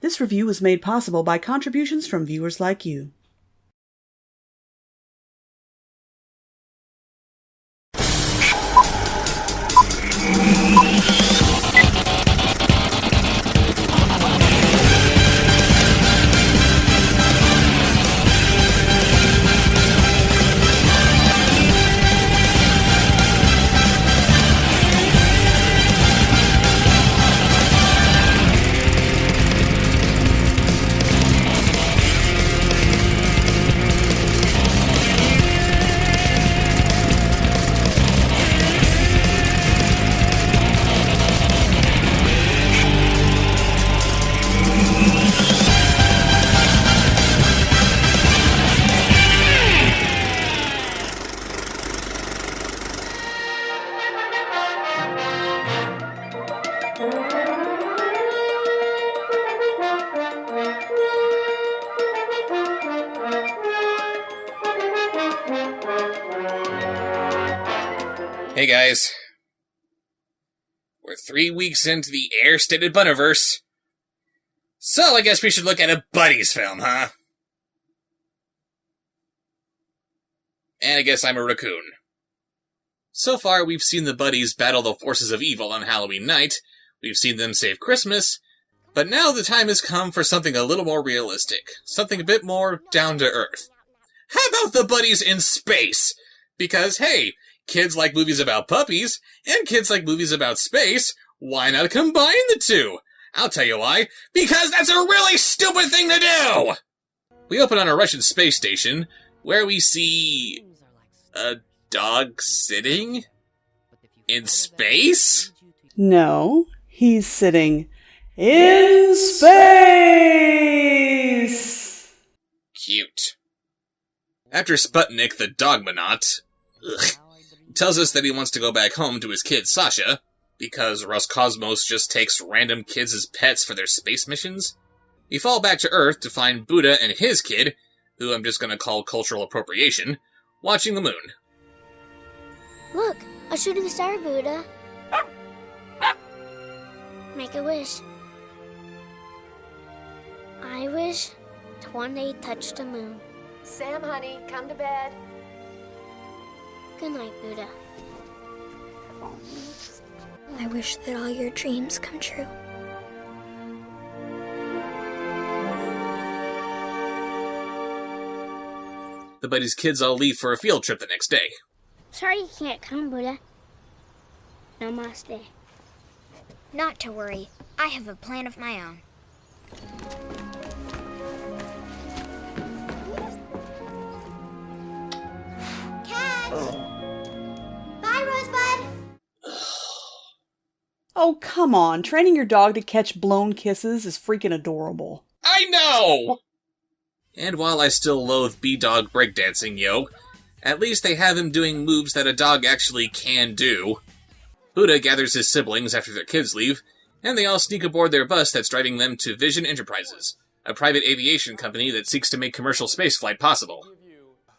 This review was made possible by contributions from viewers like you. Hey guys, we're 3 weeks into the air-stended bud-iverse, so I guess we should look at a buddies film, huh? And I guess I'm a raccoon. So far, we've seen the buddies battle the forces of evil on Halloween night, we've seen them save Christmas, but now the time has come for something a little more realistic, something a bit more down-to-earth. How about the buddies in space? Because, hey, kids like movies about puppies, and kids like movies about space. Why not combine the two? I'll tell you why. Because that's a really stupid thing to do! We open on a Russian space station, where we see a dog sitting? In space? No, he's sitting in space! Cute. After Sputnik, the dogmonaut, tells us that he wants to go back home to his kid Sasha, because Roscosmos just takes random kids as pets for their space missions. We fall back to Earth to find Buddha and his kid, who I'm just gonna call cultural appropriation, watching the moon. Look, a shooting star, Buddha. Make a wish. I wish to one day touch the moon. Sam, honey, come to bed. Good night, Buddha. I wish that all your dreams come true. The buddies' kids all leave for a field trip the next day. Sorry you can't come, Buddha. Namaste. Not to worry. I have a plan of my own. Bye, Rosebud. Oh, come on. Training your dog to catch blown kisses is freaking adorable. I know! And while I still loathe B-Dog breakdancing, at least they have him doing moves that a dog actually can do. Buddha gathers his siblings after their kids leave, and they all sneak aboard their bus that's driving them to Vision Enterprises, a private aviation company that seeks to make commercial spaceflight possible.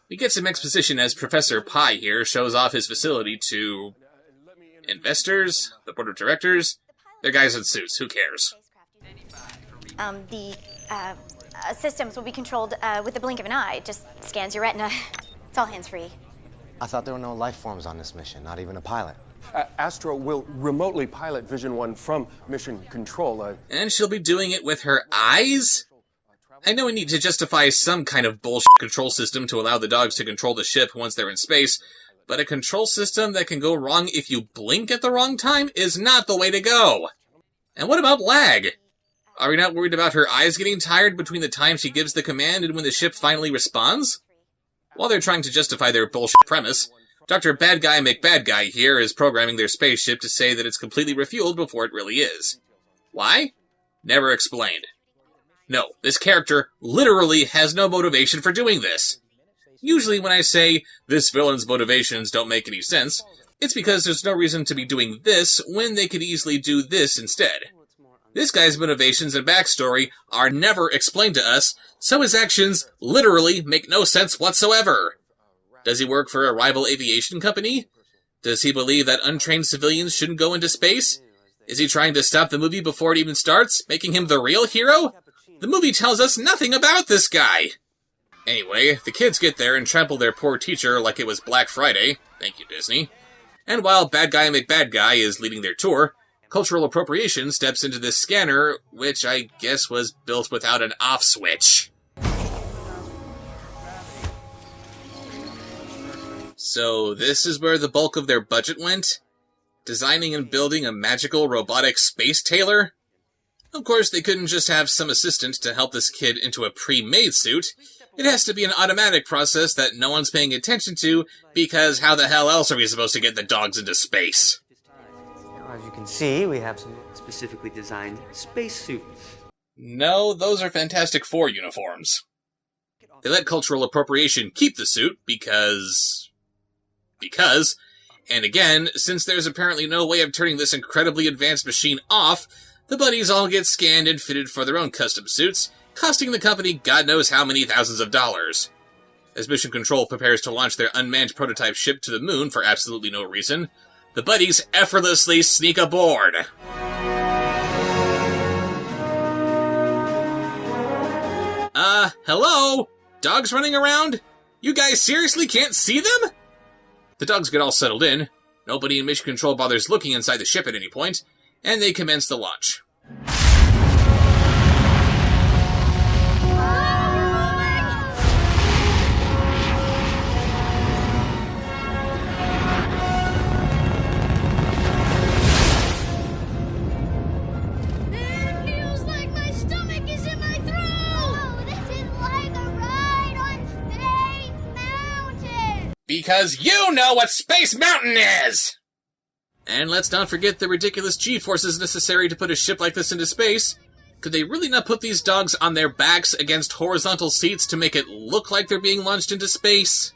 We get some exposition as Professor Pi here shows off his facility to investors, the board of directors. They're guys in suits, who cares? The systems will be controlled with the blink of an eye. It just scans your retina. It's all hands-free. I thought there were no life forms on this mission, not even a pilot. Astro will remotely pilot Vision 1 from mission control. And she'll be doing it with her eyes? I know we need to justify some kind of bullshit control system to allow the dogs to control the ship once they're in space, but a control system that can go wrong if you blink at the wrong time is not the way to go. And what about lag? Are we not worried about her eyes getting tired between the time she gives the command and when the ship finally responds? While they're trying to justify their bullshit premise, Dr. Bad Guy McBadguy here is programming their spaceship to say that it's completely refueled before it really is. Why? Never explained. No, this character literally has no motivation for doing this. Usually when I say, this villain's motivations don't make any sense, it's because there's no reason to be doing this when they could easily do this instead. This guy's motivations and backstory are never explained to us, so his actions literally make no sense whatsoever. Does he work for a rival aviation company? Does he believe that untrained civilians shouldn't go into space? Is he trying to stop the movie before it even starts, making him the real hero? The movie tells us nothing about this guy! Anyway, the kids get there and trample their poor teacher like it was Black Friday. Thank you, Disney. And while Bad Guy McBad Guy is leading their tour, Cultural Appropriation steps into this scanner, which I guess was built without an off switch. So this is where the bulk of their budget went? Designing and building a magical robotic space tailor? Of course, they couldn't just have some assistant to help this kid into a pre-made suit. It has to be an automatic process that no one's paying attention to, because how the hell else are we supposed to get the dogs into space? Now, as you can see, we have some specifically designed space suits. No, those are Fantastic Four uniforms. They let Cultural Appropriation keep the suit because, and again, since there's apparently no way of turning this incredibly advanced machine off, the buddies all get scanned and fitted for their own custom suits, costing the company God knows how many thousands of dollars. As Mission Control prepares to launch their unmanned prototype ship to the moon for absolutely no reason, the buddies effortlessly sneak aboard. Hello? Dogs running around? You guys seriously can't see them? The dogs get all settled in, nobody in Mission Control bothers looking inside the ship at any point, and they commence the launch. Because you know what Space Mountain is! And let's not forget the ridiculous G-forces necessary to put a ship like this into space. Could they really not put these dogs on their backs against horizontal seats to make it look like they're being launched into space?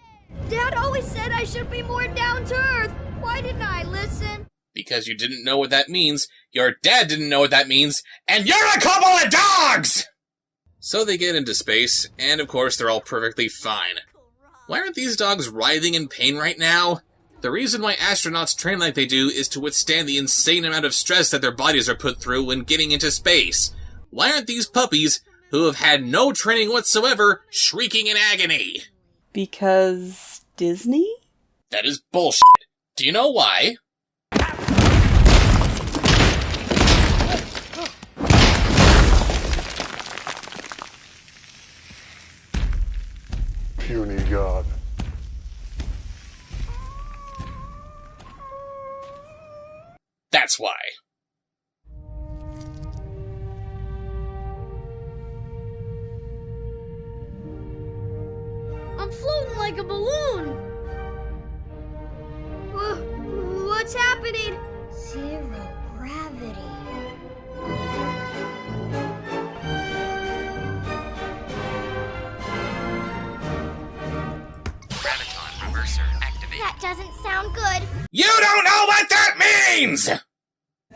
Dad always said I should be more down to earth. Why didn't I listen? Because you didn't know what that means, your dad didn't know what that means, and you're a couple of dogs! So they get into space, and of course they're all perfectly fine. Why aren't these dogs writhing in pain right now? The reason why astronauts train like they do is to withstand the insane amount of stress that their bodies are put through when getting into space. Why aren't these puppies, who have had no training whatsoever, shrieking in agony? Because Disney? That is bullshit. Do you know why? Puny God. That's why. I'm floating like a balloon. What's happening? Zero gravity. That doesn't sound good. You don't know what that means!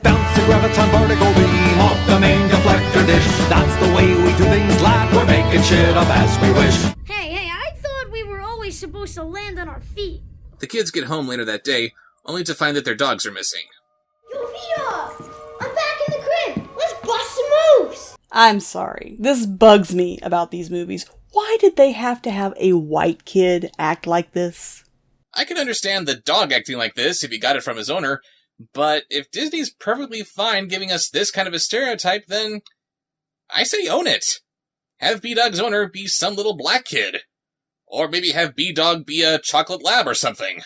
Bounce the graviton particle beam off the main deflector dish. That's the way we do things, lad. We're making shit up as we wish. Hey, I thought we were always supposed to land on our feet. The kids get home later that day, only to find that their dogs are missing. Yo, Vita! I'm back in the crib. Let's bust some moves. I'm sorry. This bugs me about these movies. Why did they have to have a white kid act like this? I can understand the dog acting like this if he got it from his owner, but if Disney's perfectly fine giving us this kind of a stereotype, then I say own it. Have B-Dog's owner be some little black kid. Or maybe have B-Dog be a chocolate lab or something.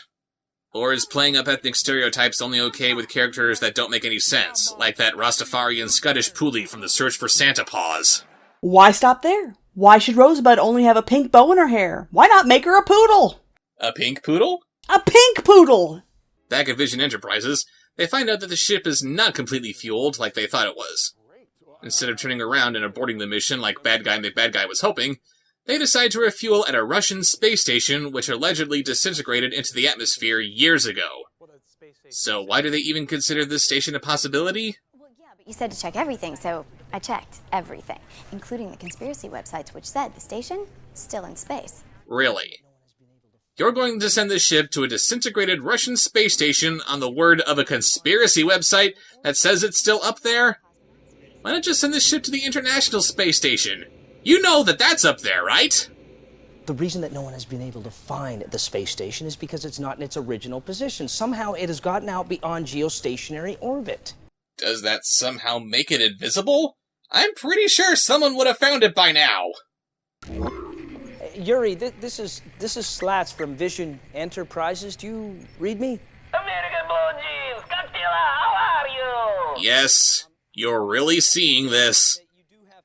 Or is playing up ethnic stereotypes only okay with characters that don't make any sense, like that Rastafarian Scottish Poolie from The Search for Santa Paws? Why stop there? Why should Rosebud only have a pink bow in her hair? Why not make her a poodle? A pink poodle? A pink poodle! Back at Vision Enterprises, they find out that the ship is not completely fueled like they thought it was. Instead of turning around and aborting the mission like Bad Guy McBad Guy was hoping, they decide to refuel at a Russian space station which allegedly disintegrated into the atmosphere years ago. So why do they even consider this station a possibility? Well, yeah, but you said to check everything, so I checked everything, including the conspiracy websites, which said the station is still in space. Really? You're going to send this ship to a disintegrated Russian space station on the word of a conspiracy website that says it's still up there? Why not just send the ship to the International Space Station? You know that that's up there, right? The reason that no one has been able to find the space station is because it's not in its original position. Somehow it has gotten out beyond geostationary orbit. Does that somehow make it invisible? I'm pretty sure someone would have found it by now. Yuri, this is Slats from Vision Enterprises. Do you read me? American Blue Jeans, Godzilla, how are you? Yes, you're really seeing this.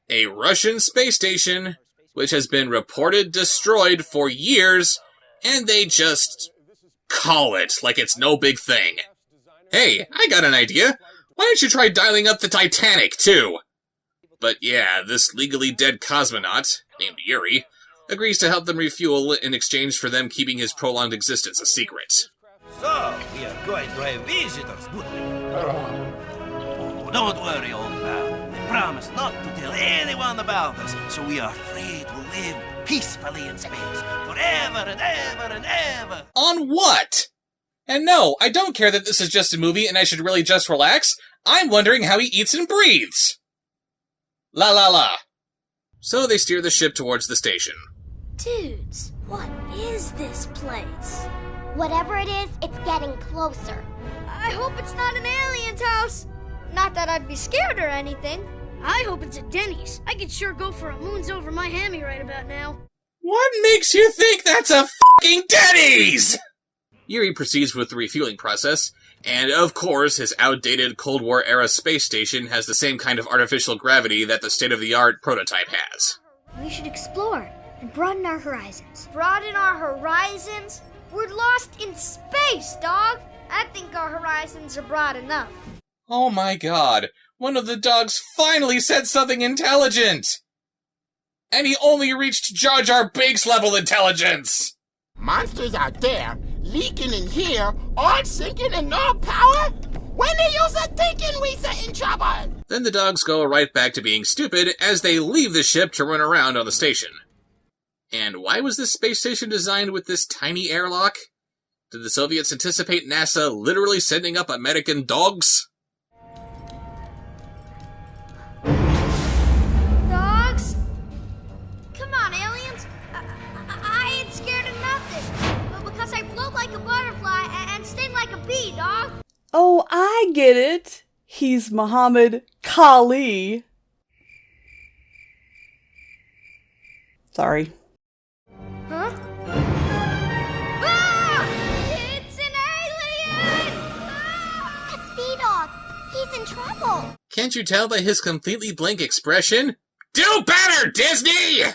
A Russian space station, which has been reported destroyed for years, and they just call it like it's no big thing. Hey, I got an idea. Why don't you try dialing up the Titanic, too? But yeah, this legally dead cosmonaut, named Yuri, agrees to help them refuel in exchange for them keeping his prolonged existence a secret. So, we are going to have visitors, don't worry, old pal. I promise not to tell anyone about us, so we are free to live peacefully in space forever and ever and ever. On what? And no, I don't care that this is just a movie and I should really just relax. I'm wondering how he eats and breathes. La la la. So they steer the ship towards the station. Dudes, what is this place? Whatever it is, it's getting closer. I hope it's not an alien's house. Not that I'd be scared or anything. I hope it's a Denny's. I could sure go for a moons over my hammy right about now. What makes you think that's a fucking Denny's? Yuri proceeds with the refueling process, and of course his outdated Cold War-era space station has the same kind of artificial gravity that the state-of-the-art prototype has. We should explore and broaden our horizons. Broaden our horizons? We're lost in space, dog. I think our horizons are broad enough. Oh my god, one of the dogs finally said something intelligent! And he only reached Jar Jar Binks level intelligence! Monsters out there, leaking in here, all sinking and no power? When are you thinking we are in trouble? Then the dogs go right back to being stupid as they leave the ship to run around on the station. And why was this space station designed with this tiny airlock? Did the Soviets anticipate NASA literally sending up American dogs? Dogs? Come on, aliens. I ain't scared of nothing. But because I float like a butterfly and sting like a bee, dog. Oh, I get it. He's Muhammad Kali. Sorry. Huh? Ah! It's an alien! Ah! That's B-Dog. He's in trouble. Can't you tell by his completely blank expression? Do better, Disney! You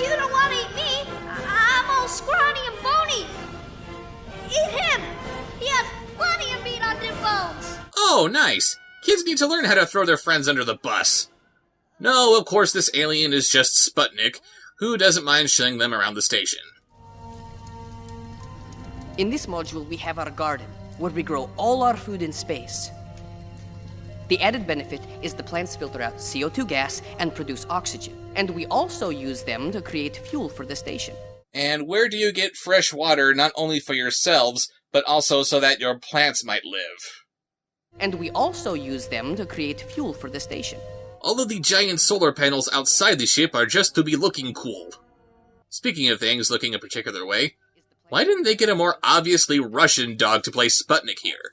don't want to eat me. I'm all scrawny and bony. Eat him. He has plenty of meat on his bones. Oh, nice. Kids need to learn how to throw their friends under the bus. No, of course this alien is just Sputnik, who doesn't mind showing them around the station. In this module, we have our garden, where we grow all our food in space. The added benefit is the plants filter out CO2 gas and produce oxygen, and we also use them to create fuel for the station. And where do you get fresh water not only for yourselves, but also so that your plants might live? And we also use them to create fuel for the station. All of the giant solar panels outside the ship are just to be looking cool. Speaking of things looking a particular way, why didn't they get a more obviously Russian dog to play Sputnik here?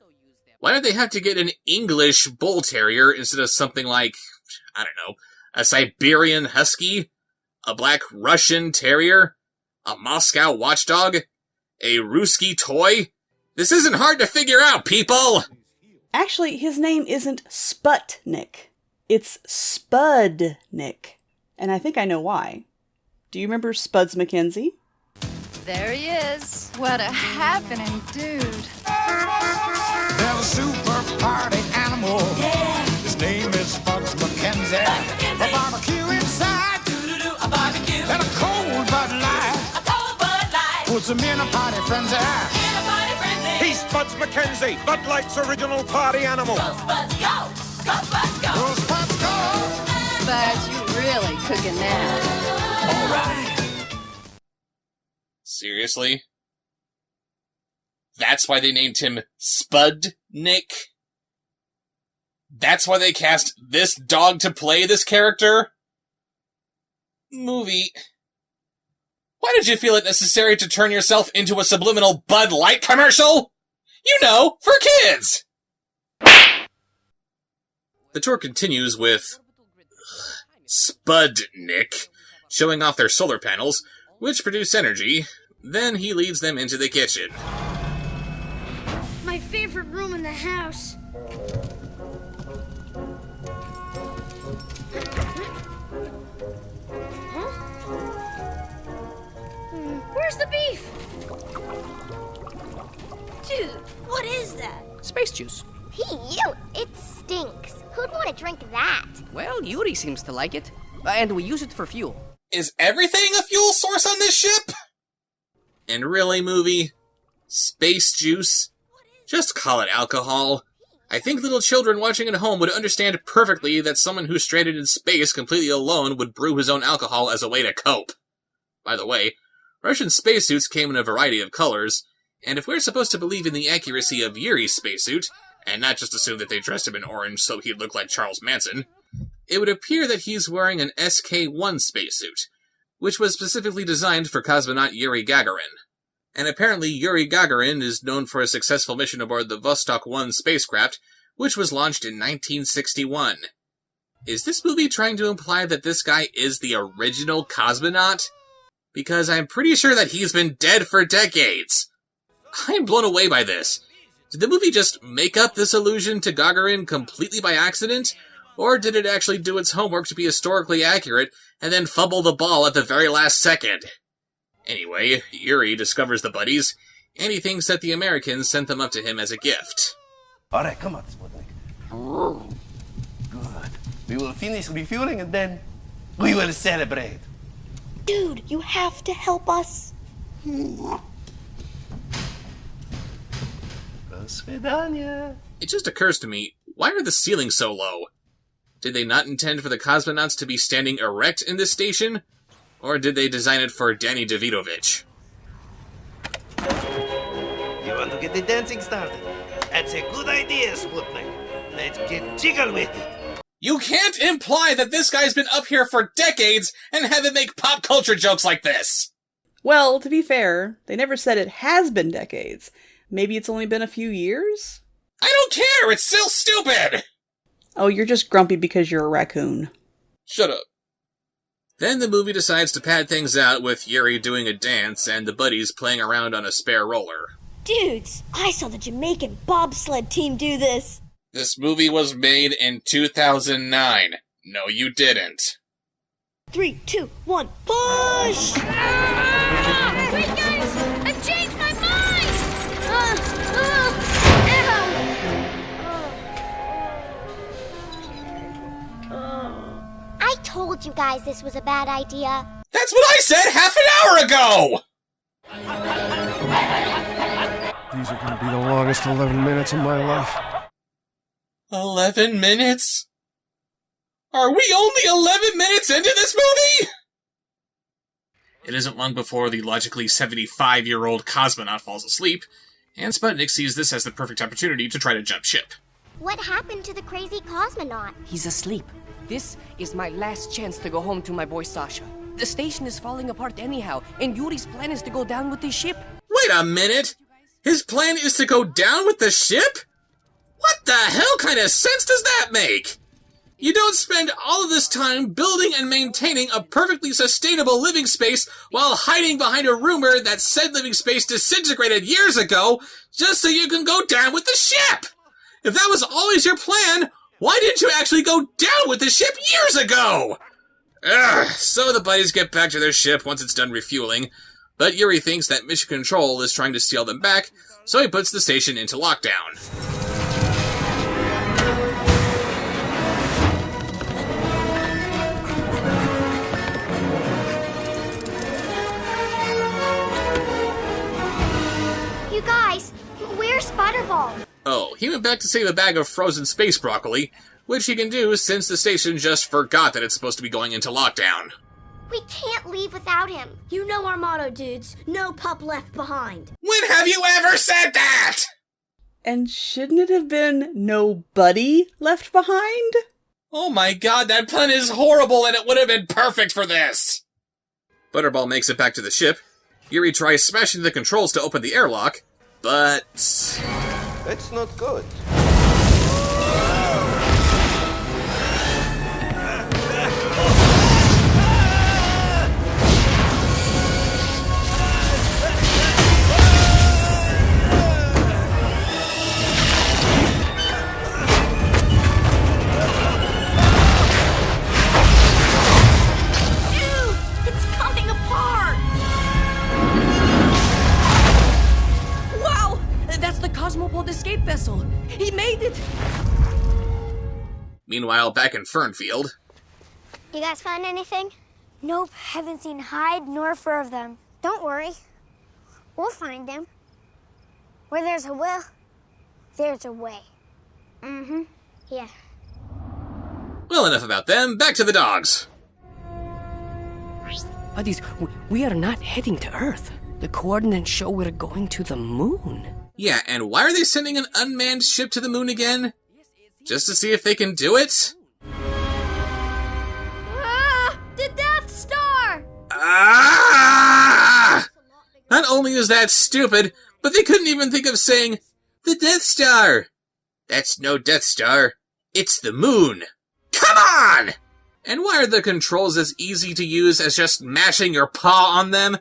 Why did they have to get an English bull terrier instead of something like, I don't know, a Siberian husky? A black Russian terrier? A Moscow watchdog? A Ruski toy? This isn't hard to figure out, people! Actually, his name isn't Sputnik. It's Spudnik. And I think I know why. Do you remember Spuds McKenzie? There he is. What a happening dude. There's a super party animal. Yeah. His name is Spuds McKenzie. A barbecue inside. A barbecue. And a cold Bud Light. A cold Bud Light. Puts him in a party frenzy. In a party frenzy. He's Spuds McKenzie, Bud Light's original party animal. Go Spuds, go! Go Spuds, go! Go Spuds, go! But you really cooking now. All right. Seriously? That's why they named him Spudnik? That's why they cast this dog to play this character? Movie. Why did you feel it necessary to turn yourself into a subliminal Bud Light commercial? You know, for kids! The tour continues with Spudnik showing off their solar panels, which produce energy. Then he leads them into the kitchen. My favorite room in the house. Where's the beef? Dude, what is that? Space juice. Ew, it stinks. Who'd want to drink that? Well, Yuri seems to like it. And we use it for fuel. Is everything a fuel source on this ship? And really, movie? Space juice? Just call it alcohol. I think little children watching at home would understand perfectly that someone who's stranded in space completely alone would brew his own alcohol as a way to cope. By the way, Russian spacesuits came in a variety of colors, and if we're supposed to believe in the accuracy of Yuri's spacesuit, and not just assume that they dressed him in orange so he'd look like Charles Manson, it would appear that he's wearing an SK-1 spacesuit, which was specifically designed for cosmonaut Yuri Gagarin. And apparently Yuri Gagarin is known for a successful mission aboard the Vostok 1 spacecraft, which was launched in 1961. Is this movie trying to imply that this guy is the original cosmonaut? Because I'm pretty sure that he's been dead for decades. I'm blown away by this. Did the movie just make up this allusion to Gagarin completely by accident? Or did it actually do its homework to be historically accurate and then fumble the ball at the very last second? Anyway, Yuri discovers the buddies, and he thinks that the Americans sent them up to him as a gift. Alright, come on, Sputnik. Good. We will finish refueling and then we will celebrate. Dude, you have to help us. Do svidaniya. It just occurs to me, why are the ceilings so low? Did they not intend for the cosmonauts to be standing erect in this station? Or did they design it for Danny Davidovich? You want to get the dancing started? That's a good idea, Sputnik. Let's get jiggle with it. You can't imply that this guy's been up here for decades and have him make pop culture jokes like this! Well, to be fair, they never said it has been decades. Maybe it's only been a few years? I don't care! It's still stupid! Oh, you're just grumpy because you're a raccoon. Shut up. Then the movie decides to pad things out with Yuri doing a dance and the buddies playing around on a spare roller. Dudes, I saw the Jamaican bobsled team do this. This movie was made in 2009. No, you didn't. 3, 2, 1, push! Wait, guys! I've changed my mind! I told you guys this was a bad idea. That's what I said half an hour ago! These are gonna be the longest 11 minutes of my life. 11 minutes? Are we only 11 minutes into this movie? It isn't long before the logically 75-year-old cosmonaut falls asleep, and Sputnik sees this as the perfect opportunity to try to jump ship. What happened to the crazy cosmonaut? He's asleep. This is my last chance to go home to my boy Sasha. The station is falling apart anyhow, and Yuri's plan is to go down with the ship. Wait a minute! His plan is to go down with the ship? What the hell kind of sense does that make? You don't spend all of this time building and maintaining a perfectly sustainable living space while hiding behind a rumor that said living space disintegrated years ago just so you can go down with the ship! If that was always your plan, why didn't you actually go down with the ship years ago? Ugh, so the buddies get back to their ship once it's done refueling, but Yuri thinks that Mission Control is trying to steal them back, so he puts the station into lockdown. You guys, where's Butterball? Oh, he went back to save a bag of frozen space broccoli, which he can do since the station just forgot that it's supposed to be going into lockdown. We can't leave without him. You know our motto, dudes. No pup left behind. When have you ever said that? And shouldn't it have been no buddy left behind? Oh my god, that pun is horrible and it would have been perfect for this! Butterball makes it back to the ship. Yuri tries smashing the controls to open the airlock, but... That's not good. Cosmopod escape vessel. He made it! Meanwhile, back in Fernfield... You guys find anything? Nope, haven't seen hide nor fur of them. Don't worry. We'll find them. Where there's a will, there's a way. Mm-hmm. Yeah. Well, enough about them. Back to the dogs. Buddies, we are not heading to Earth. The coordinates show we're going to the moon. Yeah, and why are they sending an unmanned ship to the moon again? Just to see if they can do it? Ah! The Death Star! Ah! Not only is that stupid, but they couldn't even think of saying, the Death Star! That's no Death Star. It's the moon. Come on! And why are the controls as easy to use as just mashing your paw on them?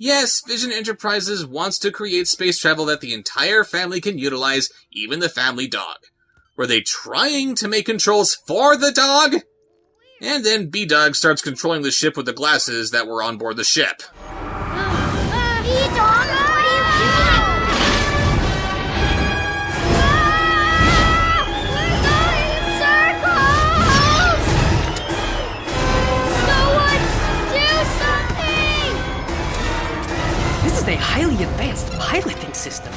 Yes, Vision Enterprises wants to create space travel that the entire family can utilize, even the family dog. Were they trying to make controls for the dog? And then B-Dog starts controlling the ship with the glasses that were on board the ship. B-Dog, what are you doing? We're going in circles! Someone do something! This is a highly advanced piloting system.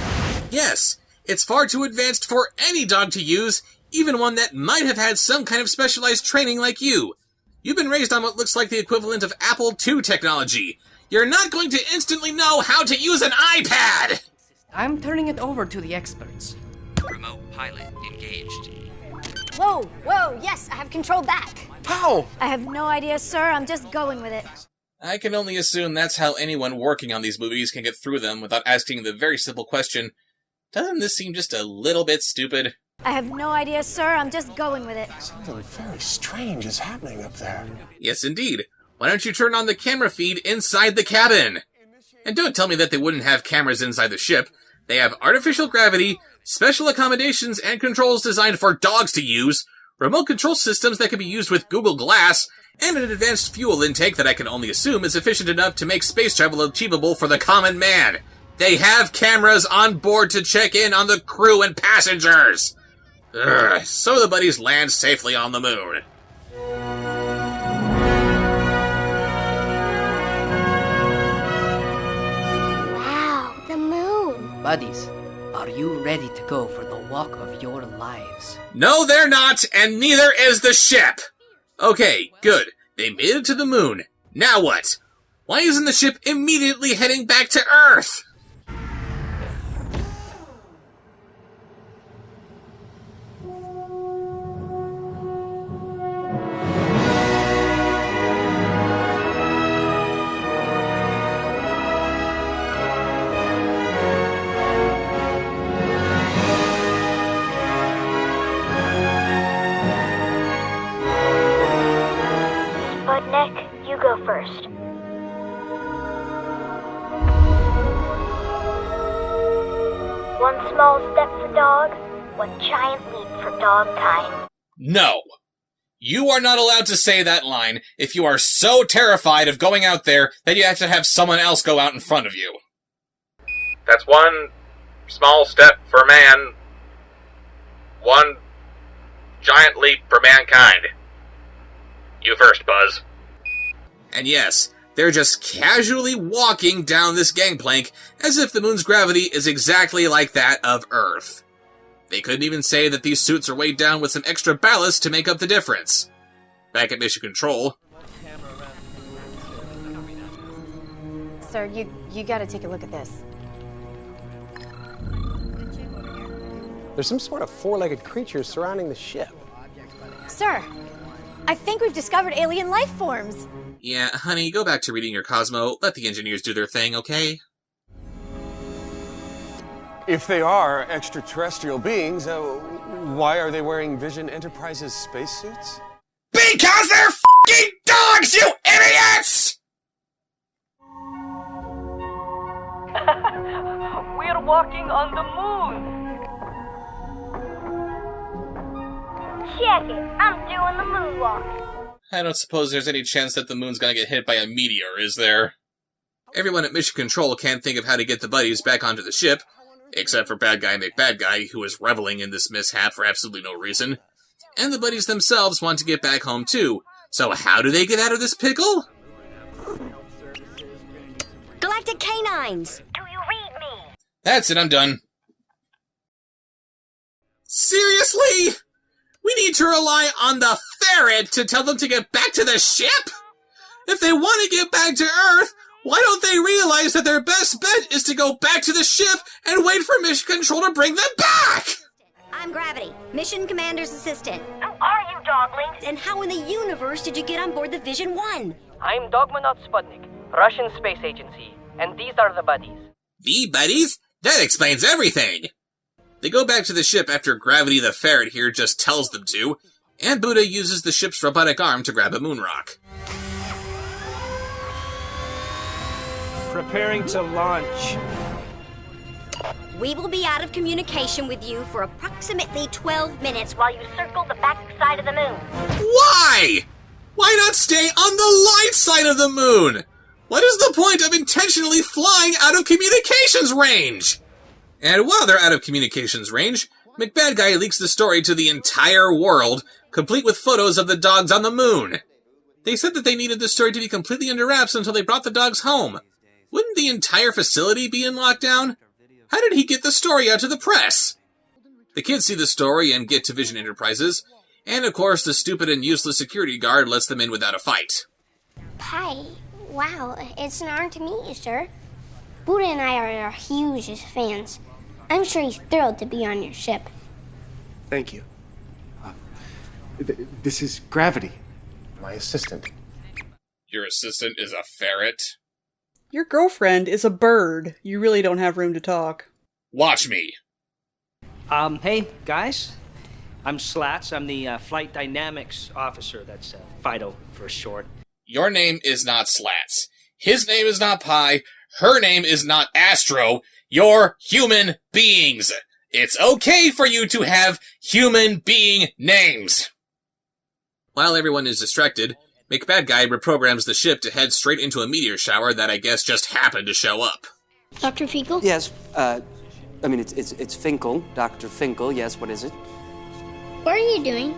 Yes, it's far too advanced for any dog to use, even one that might have had some kind of specialized training like you. You've been raised on what looks like the equivalent of Apple II technology. You're not going to instantly know how to use an iPad! I'm turning it over to the experts. Remote pilot engaged. Whoa, yes, I have controlled that. How? I have no idea, sir. I'm just going with it. I can only assume that's how anyone working on these movies can get through them without asking the very simple question, doesn't this seem just a little bit stupid? I have no idea, sir. I'm just going with it. Something very strange is happening up there. Yes, indeed. Why don't you turn on the camera feed inside the cabin? And don't tell me that they wouldn't have cameras inside the ship. They have artificial gravity, special accommodations and controls designed for dogs to use, remote control systems that can be used with Google Glass, and an advanced fuel intake that I can only assume is efficient enough to make space travel achievable for the common man. They have cameras on board to check in on the crew and passengers. So the buddies land safely on the moon. Wow, the moon. Buddies, are you ready to go for the walk of your lives? No, they're not, and neither is the ship! Okay, good. They made it to the moon. Now what? Why isn't the ship immediately heading back to Earth? Sputnik, you go first. One small step for dog, one giant leap for dog kind. No. You are not allowed to say that line if you are so terrified of going out there that you have to have someone else go out in front of you. That's one small step for man, one giant leap for mankind. You first, Buzz. And yes, they're just casually walking down this gangplank as if the moon's gravity is exactly like that of Earth. They couldn't even say that these suits are weighed down with some extra ballast to make up the difference. Back at Mission Control. Sir, you gotta take a look at this. There's some sort of four-legged creature surrounding the ship. Sir, I think we've discovered alien life forms. Yeah, honey, go back to reading your Cosmo. Let the engineers do their thing, okay? If they are extraterrestrial beings, why are they wearing Vision Enterprises spacesuits? Because they're f***ing dogs, you idiots! We're walking on the moon. Check it. I'm doing the moonwalk. I don't suppose there's any chance that the moon's gonna get hit by a meteor, is there? Everyone at Mission Control can't think of how to get the buddies back onto the ship, except for Bad Guy McBadguy, who is reveling in this mishap for absolutely no reason. And the buddies themselves want to get back home too. So how do they get out of this pickle? Galactic canines! Do you read me? That's it, I'm done. Seriously? We need to rely on the ferret to tell them to get back to the ship? If they want to get back to Earth, why don't they realize that their best bet is to go back to the ship and wait for Mission Control to bring them back? I'm Gravity, Mission Commander's assistant. Who are you, doglings? And how in the universe did you get on board the Vision 1? I'm Dogmanaut Sputnik, Russian Space Agency, and these are the buddies. The buddies? That explains everything! They go back to the ship after Gravity the Ferret here just tells them to, and Buddha uses the ship's robotic arm to grab a moon rock. Preparing to launch. We will be out of communication with you for approximately 12 minutes While you circle the back side of the moon. Why? Why not stay on the light side of the moon? What is the point of intentionally flying out of communications range? And while they're out of communications range, McBadguy leaks the story to the entire world, complete with photos of the dogs on the moon. They said that they needed the story to be completely under wraps until they brought the dogs home. Wouldn't the entire facility be in lockdown? How did he get the story out to the press? The kids see the story and get to Vision Enterprises, and of course the stupid and useless security guard lets them in without a fight. Hi. Wow, it's an honor to meet you, sir. Buddha and I are your hugest fans. I'm sure he's thrilled to be on your ship. Thank you. This is Gravity, my assistant. Your assistant is a ferret? Your girlfriend is a bird. You really don't have room to talk. Watch me. Hey, guys. I'm Slats. I'm the Flight Dynamics Officer. That's FIDO for short. Your name is not Slats. His name is not Pi. Her name is not Astro. You're human beings. It's okay for you to have human being names. While everyone is distracted, McBadguy reprograms the ship to head straight into a meteor shower that I guess just happened to show up. Dr. Finkel? Yes, it's Finkel. Dr. Finkel, yes, what is it? What are you doing?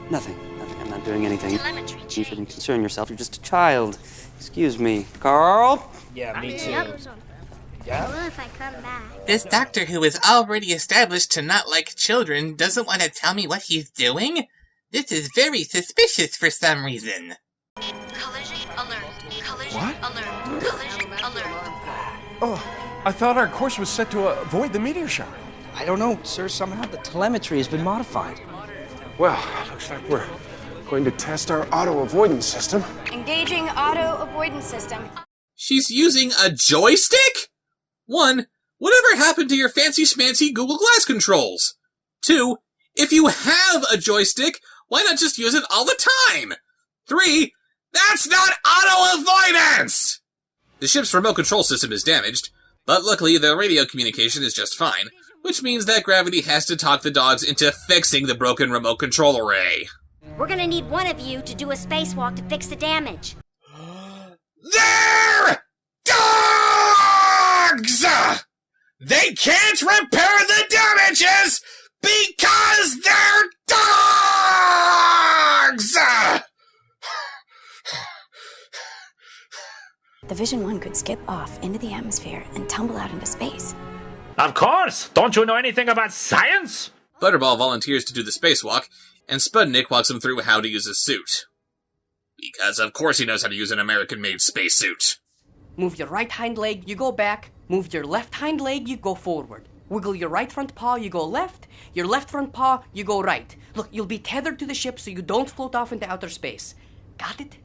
Nothing. I'm not doing anything. You shouldn't concern yourself. You're just a child. Excuse me. Carl? Yeah, me too. Yeah? What if I come back? This doctor who is already established to not like children doesn't want to tell me what he's doing? This is very suspicious for some reason. Collision alert. Collision What? alert. Collision alert. Oh, I thought our course was set to avoid the meteor shower. I don't know, sir. Somehow the telemetry has been modified. Well, looks like we're going to test our auto-avoidance system. Engaging auto avoidance system. She's using a joystick? 1. Whatever happened to your fancy-schmancy Google Glass controls? 2. If you have a joystick, why not just use it all the time? 3. That's not auto-avoidance! The ship's remote control system is damaged, but luckily the radio communication is just fine, which means that Gravity has to talk the dogs into fixing the broken remote control array. We're gonna need one of you to do a spacewalk to fix the damage. They're dogs! They can't repair the damages because they're dogs! The Vision 1 could skip off into the atmosphere and tumble out into space. Of course! Don't you know anything about science? Butterball volunteers to do the spacewalk, and Sputnik walks him through how to use his suit. Because of course he knows how to use an American-made spacesuit. Move your right hind leg, you go back. Move your left hind leg, you go forward. Wiggle your right front paw, you go left. Your left front paw, you go right. Look, you'll be tethered to the ship so you don't float off into outer space. Got it?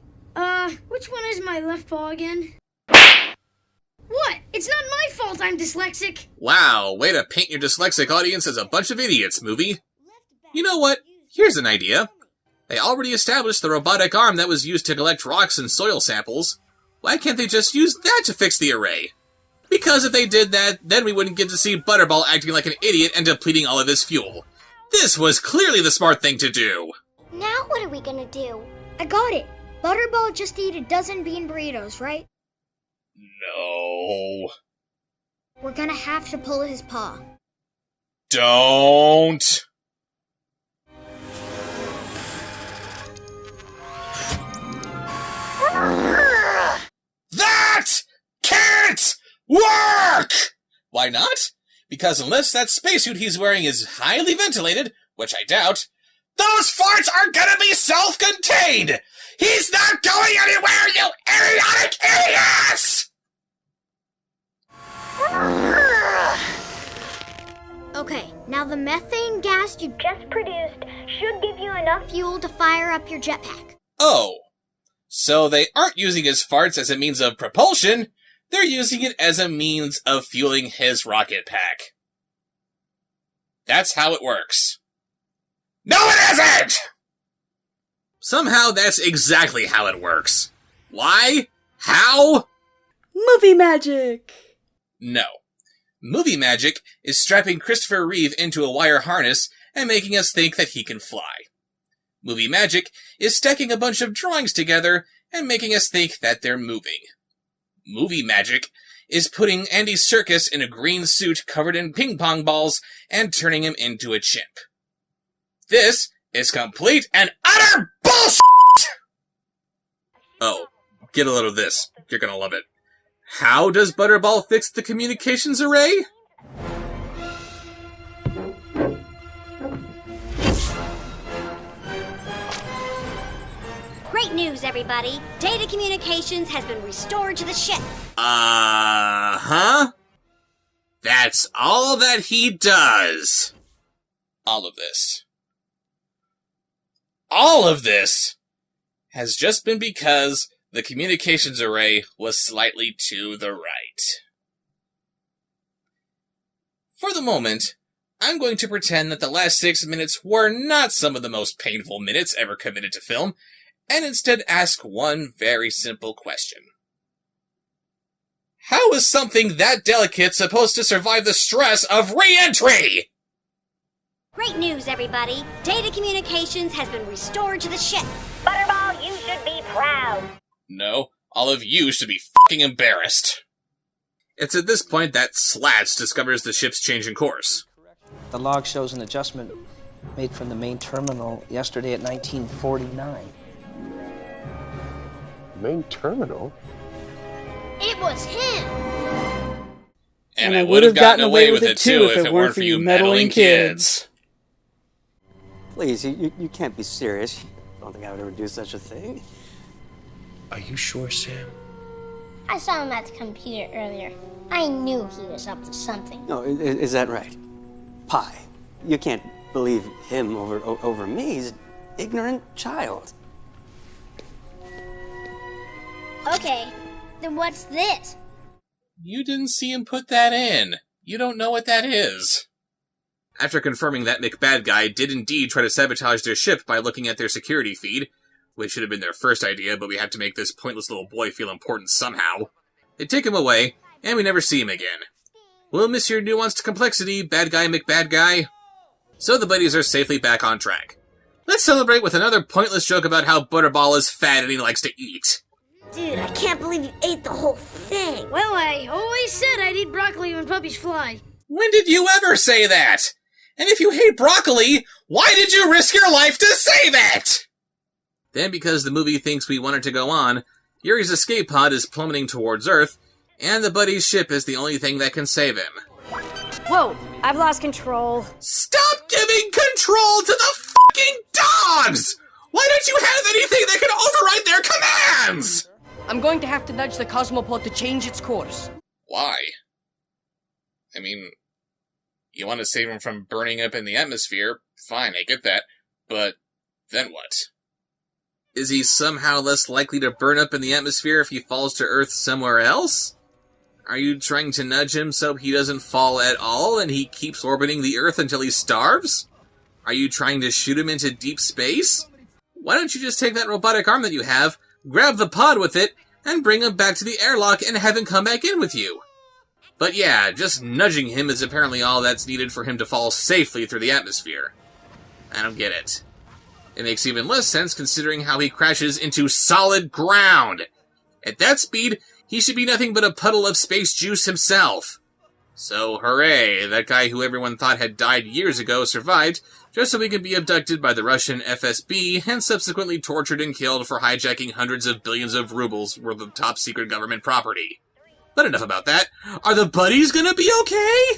Which one is my left paw again? What? It's not my fault I'm dyslexic. Wow, way to paint your dyslexic audience as a bunch of idiots, movie. You know what? Here's an idea. They already established the robotic arm that was used to collect rocks and soil samples. Why can't they just use that to fix the array? Because if they did that, then we wouldn't get to see Butterball acting like an idiot and depleting all of his fuel. This was clearly the smart thing to do. Now what are we gonna do? I got it. Butterball just ate a dozen bean burritos, right? No. We're gonna have to pull his paw. Don't. That can't work! Why not? Because unless that spacesuit he's wearing is highly ventilated, which I doubt, those farts are gonna be self-contained! He's not going anywhere, you idiotic idiots! Okay, now the methane gas you just produced should give you enough fuel to fire up your jetpack. Oh. So they aren't using his farts as a means of propulsion, they're using it as a means of fueling his rocket pack. That's how it works. No, it isn't! Somehow that's exactly how it works. Why? How? Movie magic! No. Movie magic is strapping Christopher Reeve into a wire harness and making us think that he can fly. Movie magic is stacking a bunch of drawings together and making us think that they're moving. Movie magic is putting Andy Serkis in a green suit covered in ping-pong balls and turning him into a chimp. This is complete and utter bullshit! Oh, get a load of this. You're gonna love it. How does Butterball fix the communications array? Great news, everybody. Data communications has been restored to the ship. Uh-huh. That's all that he does. All of this. All of this has just been because the communications array was slightly to the right. For the moment, I'm going to pretend that the last 6 minutes were not some of the most painful minutes ever committed to film, and instead ask one very simple question. How is something that delicate supposed to survive the stress of re-entry? Great news, everybody. Data communications has been restored to the ship. Butterball, you should be proud. No, all of you should be fucking embarrassed. It's at this point that Slats discovers the ship's changing course. The log shows an adjustment made from the main terminal yesterday at 1949. Main terminal? It was him! And I would have gotten away with it too if it weren't for you meddling kids. Please, you can't be serious. I don't think I would ever do such a thing. Are you sure, Sam? I saw him at the computer earlier. I knew he was up to something. No, is that right? Pi, you can't believe him over me. He's an ignorant child. Okay, then what's this? You didn't see him put that in. You don't know what that is. After confirming that McBadGuy did indeed try to sabotage their ship by looking at their security feed, which should have been their first idea, but we have to make this pointless little boy feel important somehow, they take him away, and we never see him again. We'll miss your nuanced complexity, bad guy McBadGuy. So the buddies are safely back on track. Let's celebrate with another pointless joke about how Butterball is fat and he likes to eat. Dude, I can't believe you ate the whole thing. Well, I always said I'd eat broccoli when puppies fly. When did you ever say that? And if you hate broccoli, why did you risk your life to save it? Then, because the movie thinks we want it to go on, Yuri's escape pod is plummeting towards Earth, and the buddy's ship is the only thing that can save him. Whoa, I've lost control. Stop giving control to the fucking dogs! Why don't you have anything that can override their commands? I'm going to have to nudge the Cosmopod to change its course. Why? I mean, You want to save him from burning up in the atmosphere, fine, I get that, but then what? Is he somehow less likely to burn up in the atmosphere if he falls to Earth somewhere else? Are you trying to nudge him so he doesn't fall at all and he keeps orbiting the Earth until he starves? Are you trying to shoot him into deep space? Why don't you just take that robotic arm that you have, grab the pod with it, and bring him back to the airlock and have him come back in with you? But yeah, just nudging him is apparently all that's needed for him to fall safely through the atmosphere. I don't get it. It makes even less sense considering how he crashes into solid ground. At that speed, he should be nothing but a puddle of space juice himself. So hooray, that guy who everyone thought had died years ago survived, just so he could be abducted by the Russian FSB and subsequently tortured and killed for hijacking hundreds of billions of rubles worth of top-secret government property. But enough about that. Are the buddies gonna be okay?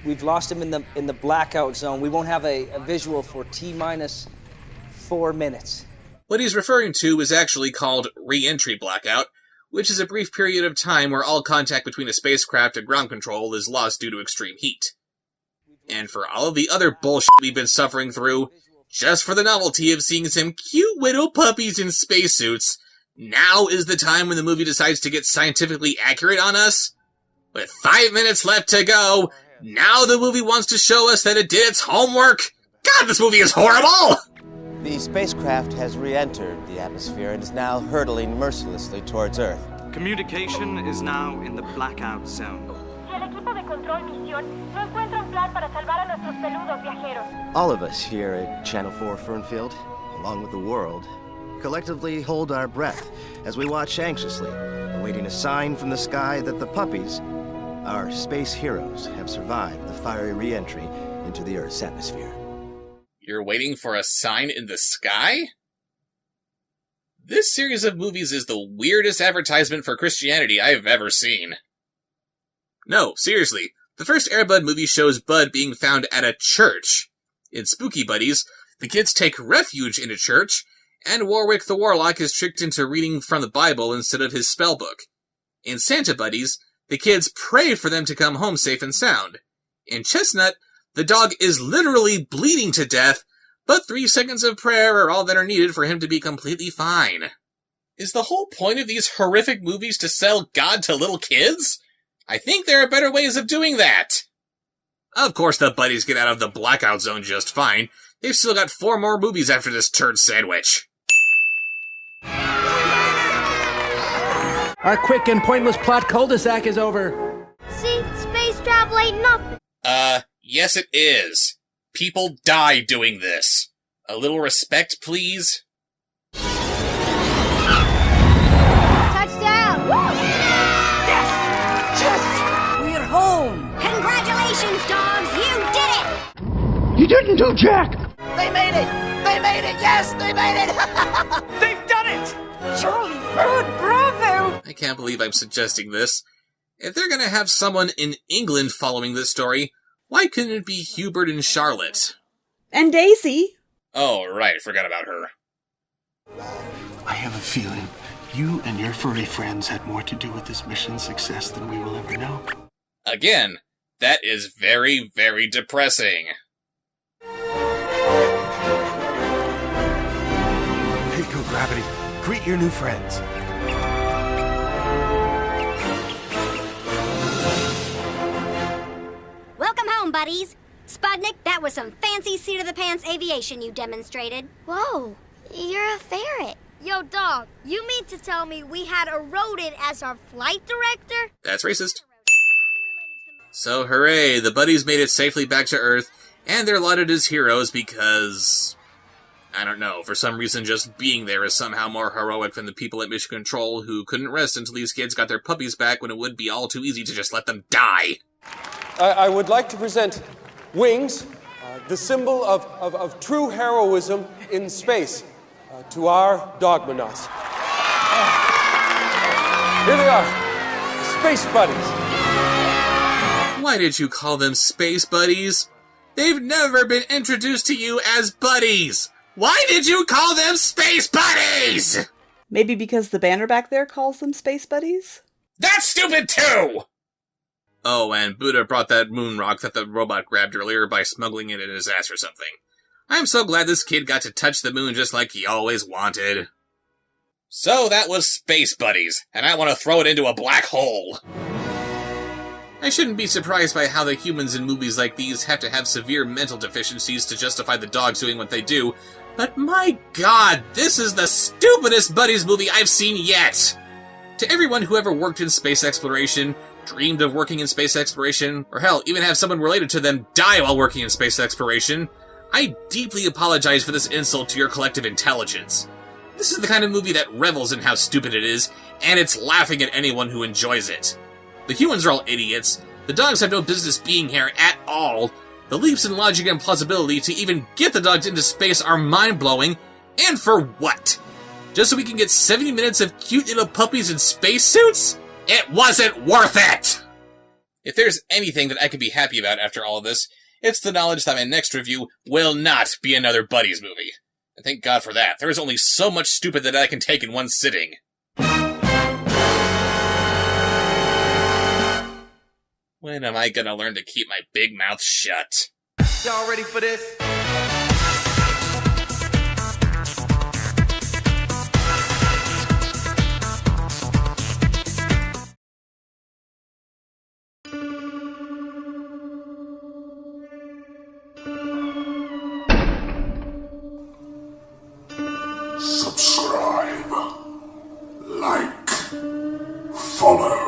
We've lost him in the blackout zone. We won't have a visual for T-minus 4 minutes. What he's referring to is actually called re-entry blackout, which is a brief period of time where all contact between a spacecraft and ground control is lost due to extreme heat. And for all of the other bullshit we've been suffering through, just for the novelty of seeing some cute little puppies in spacesuits, now is the time when the movie decides to get scientifically accurate on us? With 5 minutes left to go, now the movie wants to show us that it did its homework? God, this movie is horrible! The spacecraft has re-entered the atmosphere and is now hurtling mercilessly towards Earth. Communication is now in the blackout zone. All of us here at Channel 4 Fernfield, along with the world, collectively hold our breath as we watch anxiously, awaiting a sign from the sky that the puppies, our space heroes, have survived the fiery re-entry into the Earth's atmosphere. You're waiting for a sign in the sky? This series of movies is the weirdest advertisement for Christianity I've ever seen. No, seriously, the first Air Bud movie shows Bud being found at a church. In Spooky Buddies, the kids take refuge in a church, and Warwick the Warlock is tricked into reading from the Bible instead of his spellbook. In Santa Buddies, the kids pray for them to come home safe and sound. In Chestnut, the dog is literally bleeding to death, but 3 seconds of prayer are all that are needed for him to be completely fine. Is the whole point of these horrific movies to sell God to little kids? I think there are better ways of doing that. Of course the buddies get out of the blackout zone just fine. They've still got 4 more movies after this turd sandwich. Our quick and pointless plot cul-de-sac is over. See, space travel ain't nothing. Yes it is. People die doing this. A little respect, please? Touchdown! Woo! Yes! We're home! Congratulations, dogs! You did it! You didn't do jack! They made it! They made it! Yes, they made it! They've done it! Charlie, good, bravo! I can't believe I'm suggesting this. If they're gonna have someone in England following this story, why couldn't it be Hubert and Charlotte? And Daisy. Oh, right, forgot about her. I have a feeling you and your furry friends had more to do with this mission's success than we will ever know. Again, that is very, very depressing. Hey, Gravity, greet your new friends. Welcome home, buddies. Spudnik, that was some fancy seat-of-the-pants aviation you demonstrated. Whoa, you're a ferret. Yo, dog, you mean to tell me we had a rodent as our flight director? That's racist. So hooray, the buddies made it safely back to Earth, and they're lauded as heroes because... I don't know, for some reason just being there is somehow more heroic than the people at Mission Control who couldn't rest until these kids got their puppies back when it would be all too easy to just let them die. I would like to present wings, the symbol of true heroism in space, to our dogmanauts. Here they are, Space Buddies. Why did you call them Space Buddies? They've never been introduced to you as buddies! Why did you call them Space Buddies? Maybe because the banner back there calls them space buddies? That's stupid too! Oh, and Buddha brought that moon rock that the robot grabbed earlier by smuggling it in his ass or something. I'm so glad this kid got to touch the moon just like he always wanted. So that was Space Buddies, and I want to throw it into a black hole. I shouldn't be surprised by how the humans in movies like these have to have severe mental deficiencies to justify the dogs doing what they do, but my god, this is the stupidest Buddies movie I've seen yet! To everyone who ever worked in space exploration, dreamed of working in space exploration, or hell, even have someone related to them die while working in space exploration, I deeply apologize for this insult to your collective intelligence. This is the kind of movie that revels in how stupid it is, and it's laughing at anyone who enjoys it. The humans are all idiots, the dogs have no business being here at all, the leaps in logic and plausibility to even get the dogs into space are mind-blowing, and for what? Just so we can get 70 minutes of cute little puppies in spacesuits? It wasn't worth it! If there's anything that I can be happy about after all of this, it's the knowledge that my next review will not be another Buddies movie. And thank God for that. There is only so much stupid that I can take in one sitting. When am I gonna learn to keep my big mouth shut? Y'all ready for this? Subscribe, like, follow.